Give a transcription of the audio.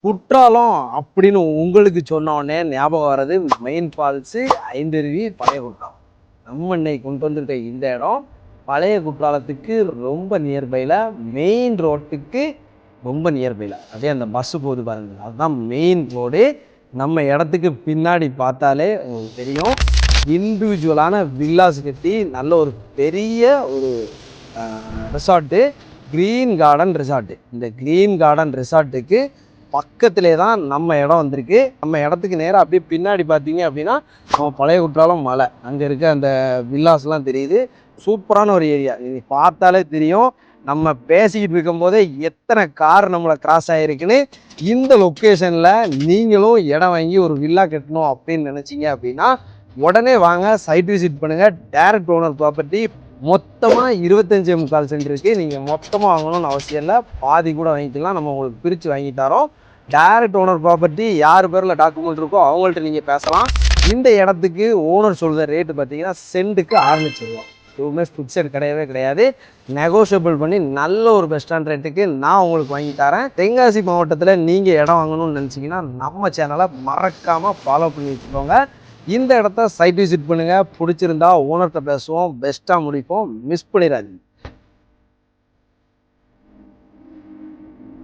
குற்றாலம் அப்படின்னு உங்களுக்கு சொன்ன உடனே ஞாபகம் வர்றது மெயின் ஃபால்ஸு, ஐந்தருவி, பழைய குற்றாலம். நம்ம இன்னைக்கு கொண்டு வந்திருக்க இந்த இடம் பழைய குற்றாலத்துக்கு ரொம்ப நியர்பையில், மெயின் ரோட்டுக்கு ரொம்ப நியர்பையில். அதே அந்த பஸ்ஸு போகுது பாருங்க, அதுதான் மெயின் ரோடு. நம்ம இடத்துக்கு பின்னாடி பார்த்தாலே உங்களுக்கு தெரியும், இண்டிவிஜுவலான வில்லாஸ் கட்டி நல்ல ஒரு பெரிய ஒரு ரிசார்ட்டு, க்ரீன் கார்டன் ரிசார்ட்டு. இந்த க்ரீன் கார்டன் ரிசார்ட்டுக்கு பக்கத்திலே தான் நம்ம இடம் வந்திருக்கு. நம்ம இடத்துக்கு நேராக அப்படியே பின்னாடி பார்த்தீங்க அப்படின்னா நம்ம பழைய குற்றாலம் மலை, அங்கே இருக்க அந்த வில்லாஸ்லாம் தெரியுது. சூப்பரான ஒரு ஏரியா, இது பார்த்தாலே தெரியும். நம்ம பேசிக்கிட்டு இருக்கும்போதே எத்தனை கார் நம்மளை கிராஸ் ஆகிருக்குன்னு. இந்த லொக்கேஷனில் நீங்களும் இடம் வாங்கி ஒரு வில்லா கட்டணும் அப்படின்னு நினச்சிங்க அப்படின்னா உடனே வாங்க, சைட் விசிட் பண்ணுங்கள். Direct owner property. மொத்தமாக 25.25 சென்ட் இருக்குது. நீங்கள் மொத்தமாக வாங்கணும்னு அவசியம் இல்லை, பாதி கூட வாங்கிக்கலாம். நம்ம உங்களுக்கு பிரித்து வாங்கி தரோம். டைரக்ட் ஓனர் ப்ராப்பர்ட்டி, யார் பேரில் டாக்குமெண்ட் இருக்கோ அவங்கள்ட்ட நீங்கள் பேசலாம். இந்த இடத்துக்கு ஓனர் சொல்கிற ரேட்டு பார்த்தீங்கன்னா சென்ட்டுக்கு 6 லட்சம் ரூபா. எதுவுமே ஃபிக்ஸட் கிடையவே கிடையாது. நெகோஷியபிள் பண்ணி நல்ல ஒரு பெஸ்ட்டான ரேட்டுக்கு நான் உங்களுக்கு வாங்கி தரேன். தென்காசி மாவட்டத்தில் நீங்கள் இடம் வாங்கணும்னு நினச்சிங்கன்னா நம்ம சேனலை மறக்காமல் ஃபாலோ பண்ணி வச்சுக்கோங்க. இந்த இடத்த சைட் விசிட் பண்ணுங்கள். பிடிச்சிருந்தா ஓனர்கிட்ட பேசுவோம், பெஸ்ட்டாக முடிப்போம். மிஸ் பண்ணிடாதீங்க.